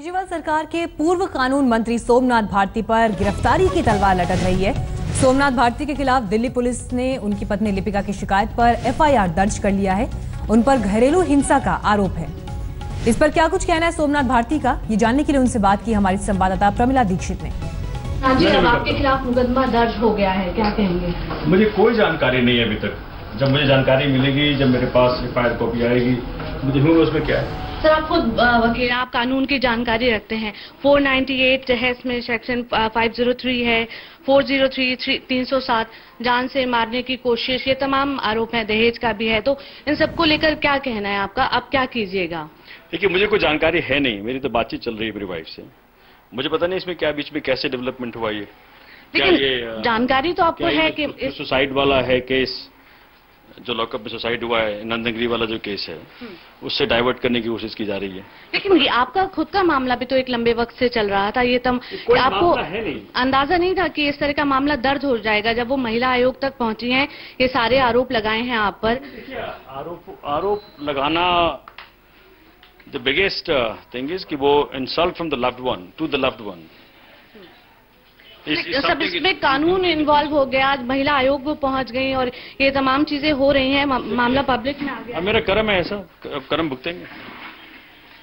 केजरीवाल सरकार के पूर्व कानून मंत्री सोमनाथ भारती पर गिरफ्तारी की तलवार लटक रही है। सोमनाथ भारती के खिलाफ दिल्ली पुलिस ने उनकी पत्नी लिपिका की शिकायत पर एफआईआर दर्ज कर लिया है। उन पर घरेलू हिंसा का आरोप है। इस पर क्या कुछ कहना है सोमनाथ भारती का, ये जानने के लिए उनसे बात की हमारी संवाददाता प्रमिला दीक्षित ने। हाँ जी, अब आपके खिलाफ मुकदमा दर्ज हो गया है, क्या कहेंगे? मुझे कोई जानकारी नहीं है अभी तक। जब मुझे जानकारी मिलेगी, जब मेरे पास एफआईआर कॉपी आएगी, मुझे होगा उसमें क्या है। सर, आप खुद वकील, आप कानून की जानकारी रखते हैं। 498 है, इसमें सेक्शन 503 है, 403 307 जान से मारने की कोशिश, ये तमाम आरोप हैं, दहेज का भी है। तो इन सबको लेकर क्या कहना है आपका, अब क्या कीजिएगा? देखिए, मुझे कोई जानकारी है नहीं। मेरी तो बातचीत चल रही है मेरी वाइफ से। मुझे पता नहीं इसमें क्या बीच में कैसे डेवलपमेंट हुआ ये। लेकिन जानकारी तो आपको है कि सुसाइड वाला है केस, जो लॉकअप में सुसाइड हुआ है, नंदनगिरी वाला जो केस है, उससे डाइवर्ट करने की कोशिश की जा रही है। लेकिन ये आपका खुद का मामला भी तो एक लंबे वक्त से चल रहा था। ये आपको अंदाजा नहीं था कि इस तरह का मामला दर्ज हो जाएगा? जब वो महिला आयोग तक पहुंची हैं, ये सारे आरोप लगाए हैं आप पर। आरोप लगाना, द बिगेस्ट थिंग इज कि वो insult from the loved one two the loved one. सब इसमें कानून इन्वॉल्व हो गया, आज महिला आयोग वो पहुंच गई और ये तमाम चीजें हो रही हैं, मामला पब्लिक में आ गया। अब मेरा कर्म है ऐसा, कर्म भुगतेंगे।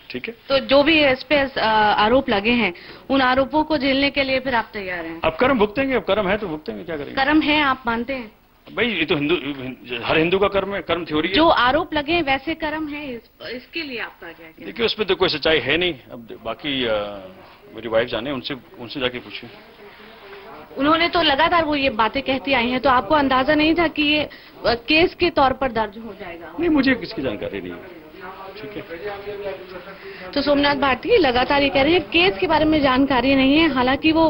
ठीक है, तो जो भी इस पे आरोप लगे हैं, उन आरोपों को झेलने के लिए फिर आप तैयार हैं? अब कर्म भुगतेंगे। अब कर्म है तो भुगतेंगे, क्या करेंगे। कर्म है, आप मानते हैं? भाई, ये तो हर हिंदू का कर्म है, कर्म थ्योरी है। जो आरोप लगे हैं वैसे कर्म है, इसके लिए आपका क्या कहना है? देखिए, उसमें तो कोई सच्चाई है नहीं। अब बाकी मेरी वाइफ जाने, उनसे जाके पूछिए। उन्होंने तो लगातार वो ये बातें कहती आई हैं, तो आपको अंदाजा नहीं था कि ये केस के तौर पर दर्ज हो जाएगा? नहीं, मुझे किसकी जानकारी नहीं है। ठीक है। तो सोमनाथ भारती लगातार ये कह रहे हैं केस के बारे में जानकारी नहीं है। हालांकि वो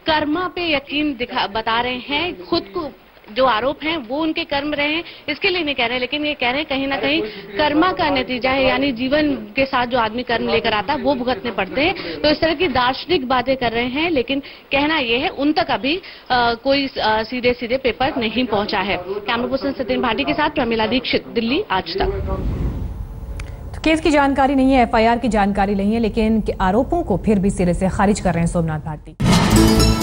कर्मा पे यकीन बता रहे हैं, खुद को जो आरोप हैं वो उनके कर्म रहे हैं, इसके लिए नहीं कह रहे, लेकिन ये कह रहे हैं कहीं ना कहीं कर्मा का नतीजा है, यानी जीवन के साथ जो आदमी कर्म लेकर आता है वो भुगतने पड़ते हैं। तो इस तरह की दार्शनिक बातें कर रहे हैं, लेकिन कहना यह है उन तक अभी कोई सीधे सीधे पेपर नहीं पहुंचा है। कैमरा पर्सन सत्येंद्र भाटी के साथ प्रमिला दीक्षित, दिल्ली आज तक। तो केस की जानकारी नहीं है, एफआईआर की जानकारी नहीं है, लेकिन आरोपों को फिर भी सिरे से खारिज कर रहे हैं सोमनाथ भारती।